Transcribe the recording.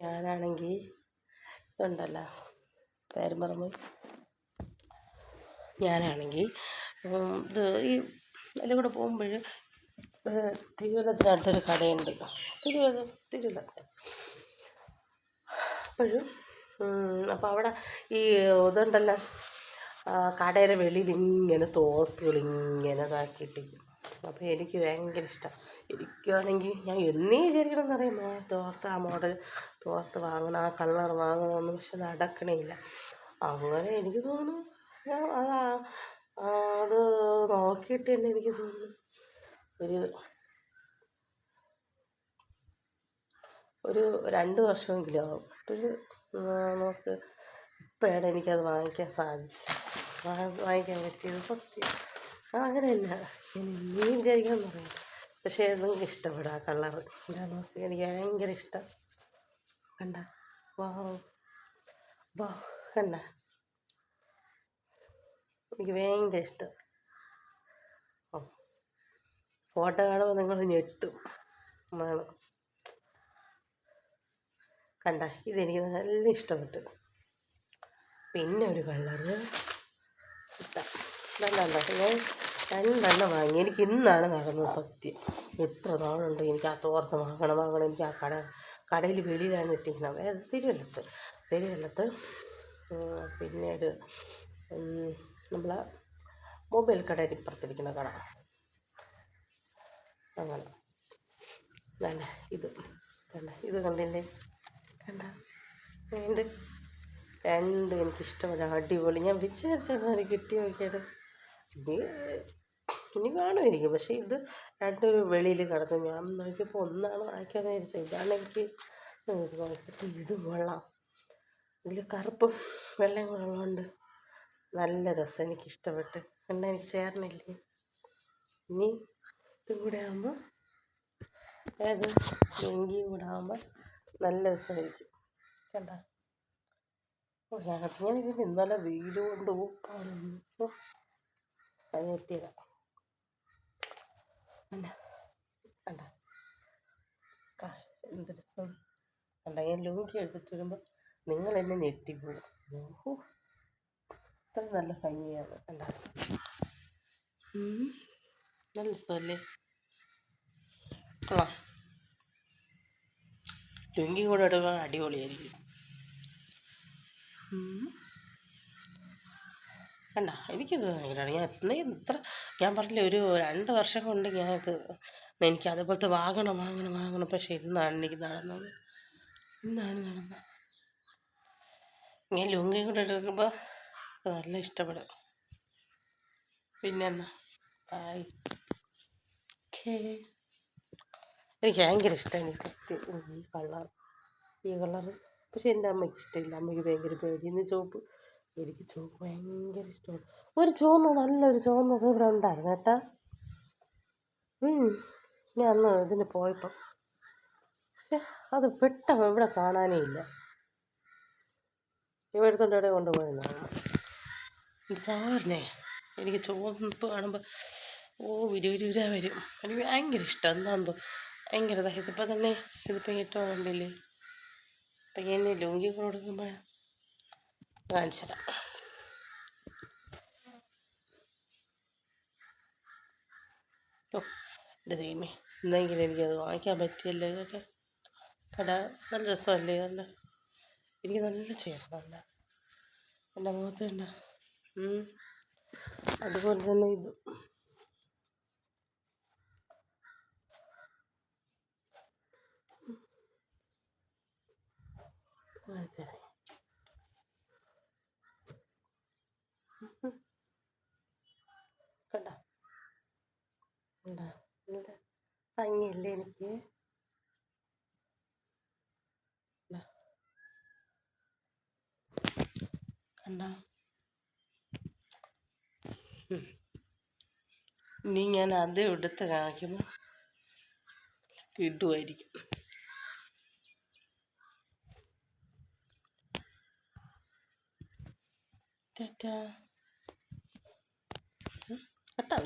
ഞാനാണെങ്കിൽ ഇതുണ്ടല്ലോ പേര് മറന്നു. ഞാനാണെങ്കിൽ ഇത് ഈ എല്ലാം കൂടെ പോകുമ്പോൾ തിരുവല്ലത്തിനടുത്തൊരു കടയുണ്ട്. തിരുവല്ലത്ത് അപ്പോഴും അപ്പോൾ അവിടെ ഈ ഇതുണ്ടല്ലോ കടയുടെ വെളിയിൽ ഇങ്ങനെ തോർത്തുകൾ ഇങ്ങനെ ഇതാക്കിയിട്ടിരിക്കും. അപ്പോൾ എനിക്ക് ഭയങ്കര ഇഷ്ടമാണ്. എനിക്കാണെങ്കിൽ ഞാൻ എന്നേ വിചാരിക്കണമെന്നറിയാമോ തോർത്ത് ആ മോഡൽ തോർത്ത് വാങ്ങണം, ആ കളർ വാങ്ങണമെന്ന്. പക്ഷെ നടക്കണേയില്ല. അങ്ങനെ എനിക്ക് തോന്നുന്നു ഞാൻ അത് നോക്കിയിട്ട് തന്നെ എനിക്ക് തോന്നുന്നു ഒരു 2 വർഷമെങ്കിലും ആവും. അപ്പോഴും നമുക്ക് ഇപ്പോഴാണ് എനിക്കത് വാങ്ങിക്കാൻ വാങ്ങിക്കാൻ പറ്റിയത്. സത്യം അതങ്ങനെ തന്നെ. ഞാൻ എന്നേയും വിചാരിക്കാമെന്ന് പറയാം. പക്ഷേ നിങ്ങൾക്ക് ഇഷ്ടപ്പെടും ആ കളറ്. എന്താ നോക്കി, എനിക്ക് ഭയങ്കര ഇഷ്ടം. കണ്ട വാ വാ കണ്ട, എനിക്ക് ഭയങ്കര ഇഷ്ടം. ഫോട്ടോ കാണുമ്പോൾ നിങ്ങൾ ഞെട്ടും. കണ്ട, ഇതെനിക്ക് നല്ല ഇഷ്ടപ്പെട്ടു. പിന്നെ ഒരു കളറ് ഞാൻ 2 വാങ്ങി. എനിക്ക് ഇന്നാണ് നടന്നത്. സത്യം എത്ര നാളുണ്ട് എനിക്ക് ആ തോർത്ത് വാങ്ങണം. എനിക്ക് ആ കടയിൽ വെളിയിലാണ് ഇട്ടിരിക്കുന്നത്. തിരുവല്ലത്ത് പിന്നീട് നമ്മളെ മൊബൈൽ കടയിൽ ഇപ്പുറത്തിരിക്കുന്ന കട. അങ്ങനെ നല്ല ഇത് കണ്ടില്ലേ? കണ്ട ഉണ്ട് 2 എനിക്കിഷ്ടമല്ല. അടിപൊളി. ഞാൻ വിചാരിച്ചാൽ കിട്ടി നോക്കിയത് ഇനി കാണുമായിരിക്കും. പക്ഷേ ഇത് 2 വെളിയിൽ കിടന്നു. ഞാൻ നോക്കിയപ്പോൾ ഒന്നാണ് വാങ്ങിക്കാമെന്ന് വിചാരിച്ചത്. ഇതാണ് എനിക്ക് നോക്കിയപ്പോൾ ഇത് കൊള്ളാം. ഇതിൽ കറുപ്പും വെള്ളയും കൂടെ ഉള്ളതുകൊണ്ട് നല്ല രസം. എനിക്കിഷ്ടപ്പെട്ട്. കണ്ട, എനിക്ക് ചേർന്നില്ലേ? ഇനി ഇതും കൂടെ ആകുമ്പോൾ ലുങ്കിയും കൂടെ ആകുമ്പോൾ നല്ല രസമായിരിക്കും. കണ്ട, ഞാനിത് ഇന്നലെ വെയിൽ കൊണ്ട് പറ്റിയതാണ്. കണ്ട എന്ത് രസം. കണ്ട, ഞാൻ ലുങ്കി എടുത്തിട്ട് വരുമ്പോൾ നിങ്ങൾ എന്നെ ഞെട്ടിപ്പോകും. അത്ര നല്ല ഭംഗിയാണ്. കണ്ട, നല്ല രസമല്ലേ? ലുങ്കി കൂടെ ഇടുമ്പോൾ അടിപൊളിയായിരിക്കും. കണ്ട, എനിക്കിത് ഭയങ്കരമാണ്. ഞാൻ പറഞ്ഞില്ലേ, ഒരു 2 വർഷം കൊണ്ട് എനിക്ക് അതുപോലത്തെ വാങ്ങണം. പക്ഷെ ഇന്നാണ് എനിക്ക് നടന്നത്. ഞാൻ ലുങ്കി കൂടെ എടുക്കുമ്പോൾ നല്ല ഇഷ്ടപ്പെടും. പിന്നെ എന്നാ എനിക്ക് ഭയങ്കര ഇഷ്ടമാണ് എനിക്ക് സത്യം ഈ കളറ്. പക്ഷെ എൻ്റെ അമ്മയ്ക്ക് ഇഷ്ടമില്ല. അമ്മയ്ക്ക് ഭയങ്കര പേടിയെന്ന് ചുവപ്പ്. എനിക്ക് ചുവപ്പ് ഭയങ്കര ഇഷ്ടമാണ്. നല്ലൊരു ചുവന്നത് ഇവിടെ ഉണ്ടായിരുന്നു കേട്ടാ. ഞാൻ അന്ന് ഇതിന് പോയപ്പം, പക്ഷെ അത് പെട്ടെന്ന് ഇവിടെ കാണാനേ ഇല്ല. ഇവ എടുത്തോണ്ട് എവിടെ കൊണ്ടുപോയെന്നാണ്. സാറിനെ എനിക്ക് ചുവപ്പ് കാണുമ്പോൾ വിരുവിര വരും. എനിക്ക് ഭയങ്കര ഇഷ്ടം. എന്താണെന്തോ ഭയങ്കര ഇതിപ്പോൾ തന്നെ ഇതിപ്പോൾ ഏറ്റവും കണ്ടില്ലേ. അപ്പം ഞാൻ ലുങ്കി കൊടുക്കുമ്പോൾ കാണിച്ചു തരാം. എൻ്റെ ദൈവമേ, എന്നെങ്കിലും എനിക്കത് വാങ്ങിക്കാൻ പറ്റിയല്ലേ. കേട്ടോ കട നല്ല രസമല്ലേ? എനിക്ക് നല്ല ചേർന്നല്ല എൻ്റെ മുഖത്ത് കണ്ട. അതുപോലെ തന്നെ ഇത് കണ്ട ഭംഗിയല്ലേ എനിക്ക്? കണ്ട, ഇനി ഞാൻ അത് എടുത്ത് കാണിക്കുമ്പോൾ ഇടുമായിരിക്കും. കട്ടാ